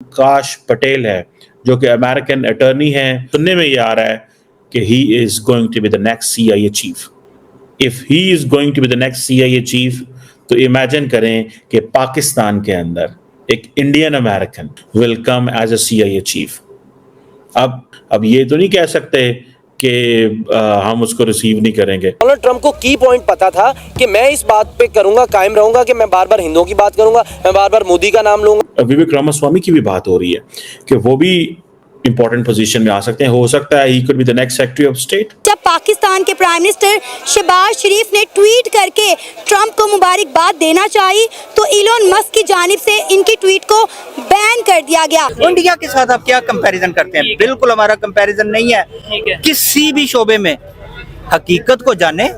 काश पटेल है, जो कि अमेरिकन अटॉर्नी है। सुनने में ये आ रहा है कि he is going to be the next CIA chief. If he is going to be the next CIA chief, तो इमेजिन करें कि पाकिस्तान के अंदर एक Indian American will come as a CIA chief. अब ये तो नहीं कह सकते कि हम उसको रिसीव नहीं करेंगे। डोनाल्ड ट्रंप को की पॉइंट पता था कि मैं इस बात पे करूंगा, कायम रहूंगा कि मैं बार बार हिंदुओं की बात करूंगा, मैं बार बार मोदी का नाम लूंगा। विवेक रामास्वामी की भी बात हो रही है कि वो भी इंपॉर्टेंट पोजीशन में आ सकते हैं। हो सकता है he could be the next secretary of state. जब पाकिस्तान के प्राइम मिनिस्टर शहबाज शरीफ ने ट्वीट करके ट्रंप को मुबारकबाद देना चाहिए, तो इलोन मस्क की जानिब से इनकी ट्वीट को बैन कर दिया गया। इंडिया के साथ आप क्या कंपैरिजन करते हैं? बिल्कुल हमारा कंपैरिजन नहीं है। किसी भी शोबे में हकीकत को जाने,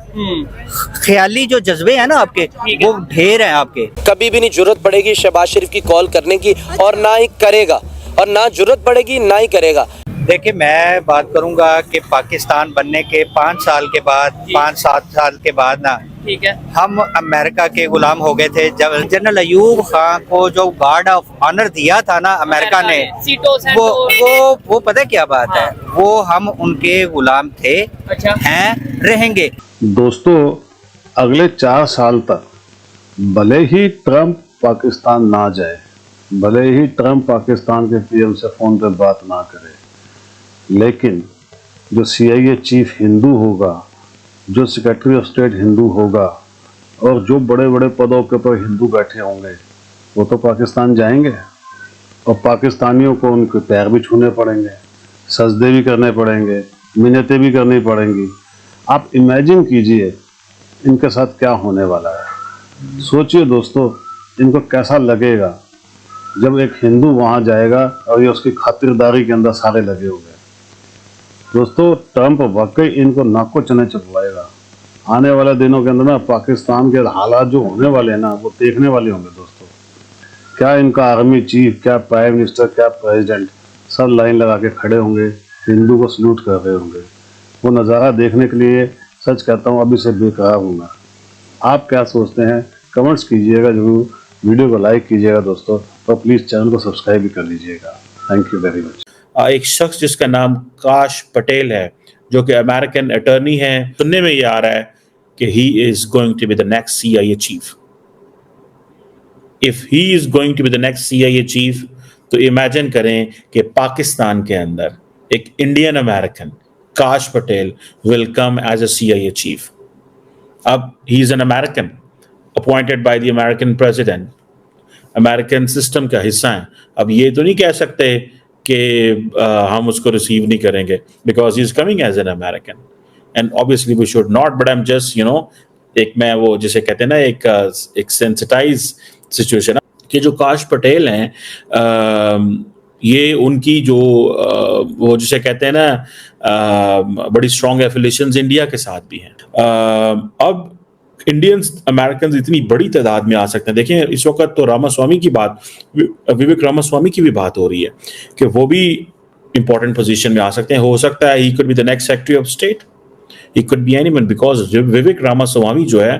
ख्याली जो जज्बे हैं ना आपके, वो ढेर हैं आपके। कभी भी नहीं जरूरत पड़ेगी शहबाज शरीफ की कॉल करने की, और ना ही करेगा, और ना जरूरत पड़ेगी ना ही करेगा। देखिए, मैं बात करूंगा कि पाकिस्तान बनने के 5 साल के बाद, 5-7 साल के बाद ना, ठीक है, हम अमेरिका के गुलाम हो गए थे। जब जनरल अयूब खान को जो गार्ड ऑफ ऑनर दिया था ना अमेरिका ने, वो पता क्या बात है, वो हम उनके गुलाम थे, अच्छा हैं, रहेंगे। दोस्तों, अगले 4 साल तक भले ही ट्रंप पाकिस्तान ना जाए, भले ही ट्रंप पाकिस्तान के पीएम से फोन पे बात ना करे, लेकिन जो सीआईए चीफ हिंदू होगा, जो सेक्रेटरी ऑफ स्टेट हिंदू होगा, और जो बड़े बड़े पदों के ऊपर हिंदू बैठे होंगे, वो तो पाकिस्तान जाएंगे। और पाकिस्तानियों को उनके पैर भी छूने पड़ेंगे, सजदे भी करने पड़ेंगे, मिन्नतें भी करनी पड़ेंगी। आप इमेजिन कीजिए इनके साथ क्या होने वाला है। सोचिए दोस्तों, इनको कैसा लगेगा जब एक हिंदू वहां जाएगा और ये उसकी खातिरदारी के अंदर सारे लगे हुए। दोस्तों, ट्रंप वाकई इनको नाको चने चबवाएगा। आने वाले दिनों के अंदर ना पाकिस्तान के हालात जो होने वाले हैं ना, वो देखने वाले होंगे दोस्तों। क्या इनका आर्मी चीफ, क्या प्राइम मिनिस्टर, क्या प्रेसिडेंट, सब लाइन लगा के खड़े होंगे, हिंदू को सल्यूट कर रहे होंगे। वो नज़ारा देखने के लिए सच कहता हूँ अभी से बेकरार हूँ मैं। आप क्या सोचते हैं? कमेंट्स कीजिएगा जरूर, वीडियो को लाइक कीजिएगा दोस्तों, और प्लीज़ चैनल को सब्सक्राइब भी कर लीजिएगा। Thank you very much. एक शख्स जिसका नाम काश पटेल है, जो कि अमेरिकन अटॉर्नी है। सुनने में ये आ रहा है कि he is going to be the next CIA chief. If he is going to be the next CIA chief, तो इमेजिन करें कि पाकिस्तान के अंदर एक Indian American Kash Patel will come as a CIA chief. अब he is an American appointed by the American president, American system का हिस्सा है। अब ये तो नहीं कह सकते कि हम उसको रिसीव नहीं करेंगे, because he is coming as an American, and obviously we should not. But I am just एक मैं वो जिसे कहते हैं ना, एक सेंसिटाइज सिचुएशन कि जो काश पटेल हैं, ये उनकी जो वो जिसे कहते हैं ना, बड़ी स्ट्रॉन्ग एफिलिएशंस इंडिया के साथ भी हैं। अब इंडियंस अमेरिकन इतनी बड़ी तादाद में आ सकते हैं। देखिए, इस वक्त तो रामास्वामी की बात, विवेक रामास्वामी की भी बात हो रही है कि वो भी इंपॉर्टेंट पोजीशन में आ सकते हैं। हो सकता है he could be the next secretary of state, he could be anyone, because Vivek Ramaswamy जो है,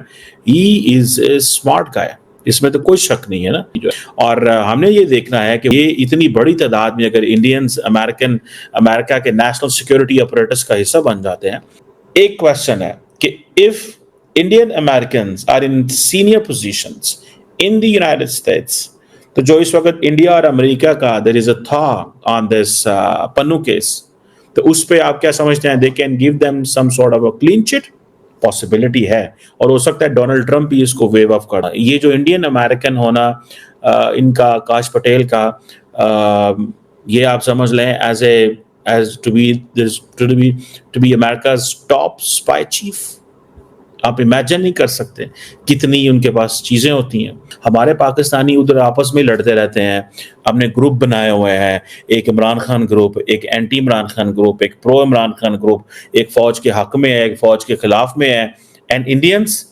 he is a smart guy, इसमें तो कोई शक नहीं है ना। और हमने ये देखना है कि ये इतनी बड़ी तादाद में अगर इंडियंस अमेरिका के नेशनल सिक्योरिटी अपरेटस का हिस्सा बन जाते हैं। एक क्वेश्चन है कि if Indian Americans are in senior positions in the United States, तो जो इस वक्त इंडिया और अमेरिका का there is a thaw on this Pannu case, तो उस पे आप क्या समझते हैं? They can give them some sort of a clean chit? Possibility है, और हो सकता है डोनाल्ड ट्रंप ही इसको वेव ऑफ करना। ये जो इंडियन अमेरिकन होना इनका, काश पटेल का, ये आप समझ लें as to be America's top spy chief। आप इमेजिन नहीं कर सकते कितनी उनके पास चीज़ें होती हैं। हमारे पाकिस्तानी उधर आपस में लड़ते रहते हैं, अपने ग्रुप बनाए हुए हैं, एक इमरान खान ग्रुप, एक एंटी इमरान खान ग्रुप, एक प्रो इमरान खान ग्रुप, एक फ़ौज के हक में है, एक फ़ौज के खिलाफ में है। And Indians,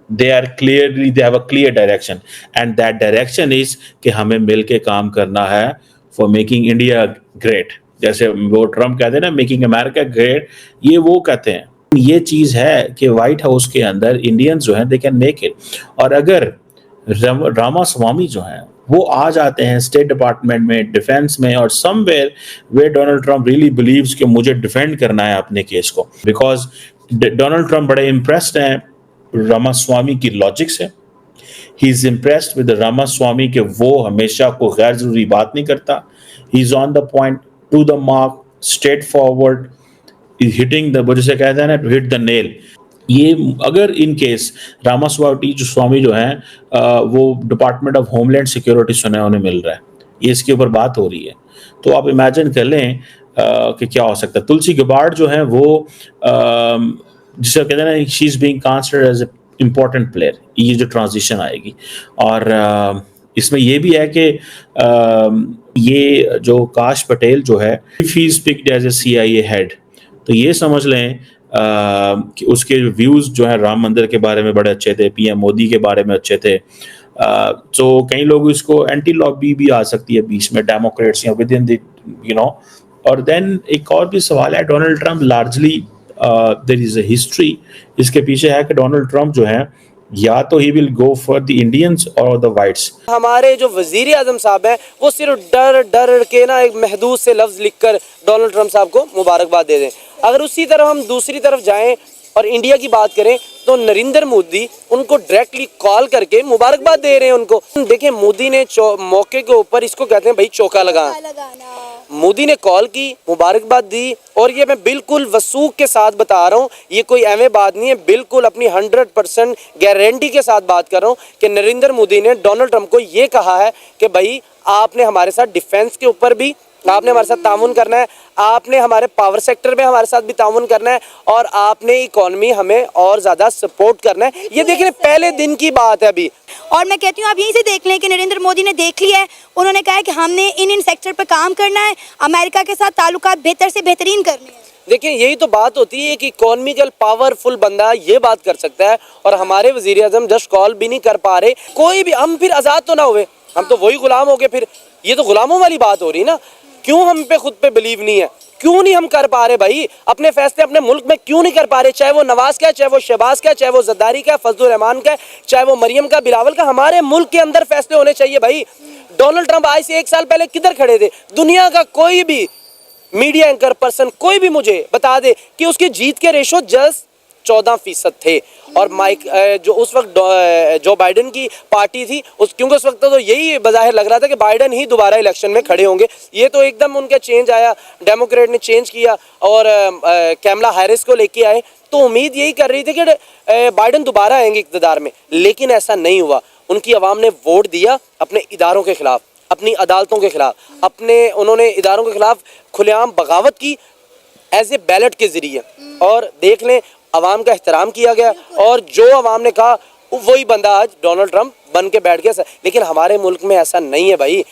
they have a clear direction, and that direction is कि हमें मिल के काम करना है for making India great। जैसे वो ट्रम्प कहते हैं ना, मेकिंग अमेरिका ग्रेट, ये वो कहते हैं। ये चीज़ है कि व्हाइट हाउस के अंदर इंडियंस जो हैं, दे कैन मेक इट। और अगर रामास्वामी जो हैं, वो आ जाते हैं स्टेट डिपार्टमेंट में, डिफेंस में, और somewhere where Donald Trump really believes कि मुझे डिफेंड करना है अपने केस को, बिकॉज डोनाल्ड ट्रंप बड़े इम्प्रेस्ड हैं रामास्वामी की लॉजिक से। He is impressed with Ramaswamy कि वो हमेशा कोई गैर जरूरी बात नहीं करता। He is on the point, to the mark, straight forward, hitting the, वो जैसे कहते हैं ना, टू हिट द नेल। ये अगर इन केस स्वामी जो हैं वो डिपार्टमेंट ऑफ होमलैंड सिक्योरिटी सुने उन्हें मिल रहा है, ये इसके ऊपर बात हो रही है, तो आप इमेजिन कर लें कि क्या हो सकता है। तुलसी गबार्ड जो है वो जिसे कहते हैं ना, she is being considered as important player, ये जो ट्रांजिशन आएगी। और इसमें ये भी है कि ये जो काश पटेल जो है, if he is picked as a CIA head, तो ये समझ लें कि उसके व्यूज़ जो है राम मंदिर के बारे में बड़े अच्छे थे, PM मोदी के बारे में अच्छे थे। तो कई लोग इसको एंटी लॉबी भी आ सकती है बीच में, डेमोक्रेट्स या विद इन द और देन एक और भी सवाल है, Donald Trump largely there is a history इसके पीछे है कि डोनाल्ड ट्रंप जो है या तो he will go for the Indians और द वाइट्स। हमारे जो वजीर आजम साहब हैं वो सिर्फ डर डर के ना एक महदूद से लफ्ज़ लिखकर डोनाल्ड ट्रंप साहब को मुबारकबाद दे दें। अगर उसी तरह हम दूसरी तरफ जाएं और इंडिया की बात करें तो नरेंद्र मोदी उनको डायरेक्टली कॉल करके मुबारकबाद दे रहे हैं उनको। देखिए मोदी ने मौके के ऊपर, इसको कहते हैं भाई चौका लगाना, मोदी ने कॉल की, मुबारकबाद दी। और ये मैं बिल्कुल वसूख के साथ बता रहा हूँ, ये कोई एवं बात नहीं है, बिल्कुल अपनी 100% गारंटी के साथ बात कर रहा हूँ कि नरेंद्र मोदी ने डोनाल्ड ट्रंप को ये कहा है कि भाई आपने हमारे साथ डिफेंस के ऊपर भी आपने हमारे साथ ताउन करना है, आपने हमारे पावर सेक्टर में हमारे साथ भी ताउन करना है, और आपने इकोनॉमी हमें और ज़्यादा सपोर्ट करना है। ये देखिए पहले दिन की बात है अभी। और मैं कहती हूँ आप यहीं से देख लें कि नरेंद्र मोदी ने देख लिया है, उन्होंने कहा है कि हमने इन सेक्टर पर काम करना है, अमेरिका के साथ ताल्लुकात बेहतर से बेहतरीन करने हैं। देखिए यही तो बात होती है कि इकोनॉमिकल पावरफुल बंदा ये बात कर सकता है, और हमारे वजीर आजम जस्ट कॉल भी नहीं कर पा रहे। कोई भी, हम फिर आज़ाद तो ना हुए, हम तो वही गुलाम हो गए। फिर ये तो गुलामों वाली बात हो रही ना। क्यों हम पे खुद पे बिलीव नहीं है, क्यों नहीं हम कर पा रहे भाई अपने फैसले अपने मुल्क में, क्यों नहीं कर पा रहे? चाहे वो नवाज का, चाहे वो शहबाज का, चाहे वो जद्दारी का, फजलुर रहमान का, चाहे वो मरियम का, बिलावल का, हमारे मुल्क के अंदर फैसले होने चाहिए भाई। डोनाल्ड ट्रंप आज से 1 साल पहले किधर खड़े थे? दुनिया का कोई भी मीडिया एंकर पर्सन कोई भी मुझे बता दे कि उसकी जीत के रेशो जस्ट 14% थे। और माइक जो उस वक्त जो बाइडन की पार्टी थी क्योंकि उस वक्त तो यही बज़ाहिर लग रहा था कि बाइडन ही दोबारा इलेक्शन में खड़े होंगे। ये तो एकदम उनका चेंज आया, डेमोक्रेट ने चेंज किया और कैमला हैरिस को लेके आए, तो उम्मीद यही कर रही थी कि बाइडन दोबारा आएंगे इक़्तिदार में, लेकिन ऐसा नहीं हुआ। उनकी आवाम ने वोट दिया अपने इदारों के खिलाफ, अपनी अदालतों के खिलाफ, उन्होंने इदारों के खिलाफ खुलेआम बगावत की एज ए बैलेट के ज़रिए। और देख लें अवाम का एहतराम किया गया, और जो अवाम ने कहा वही बंदा आज डोनाल्ड ट्रंप बन के बैठ गया। लेकिन हमारे मुल्क में ऐसा नहीं है भाई।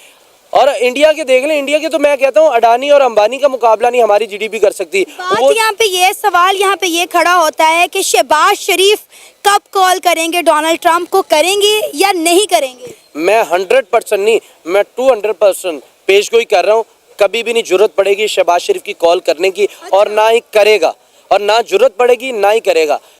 और इंडिया के देख लें, इंडिया के तो मैं कहता हूँ अडानी और अंबानी का मुकाबला नहीं हमारी GDP कर सकती। बात यहाँ पे ये सवाल यहाँ पे ये खड़ा होता है कि शहबाज शरीफ कब कॉल करेंगे डोनाल्ड ट्रंप को, करेंगे या नहीं करेंगे? मैं 100% नहीं, मैं 200% पेश गोई कर रहा हूँ। कभी भी नहीं जरूरत पड़ेगी शहबाज शरीफ की कॉल करने की, और ना ही करेगा, और ना जरूरत पड़ेगी ना ही करेगा।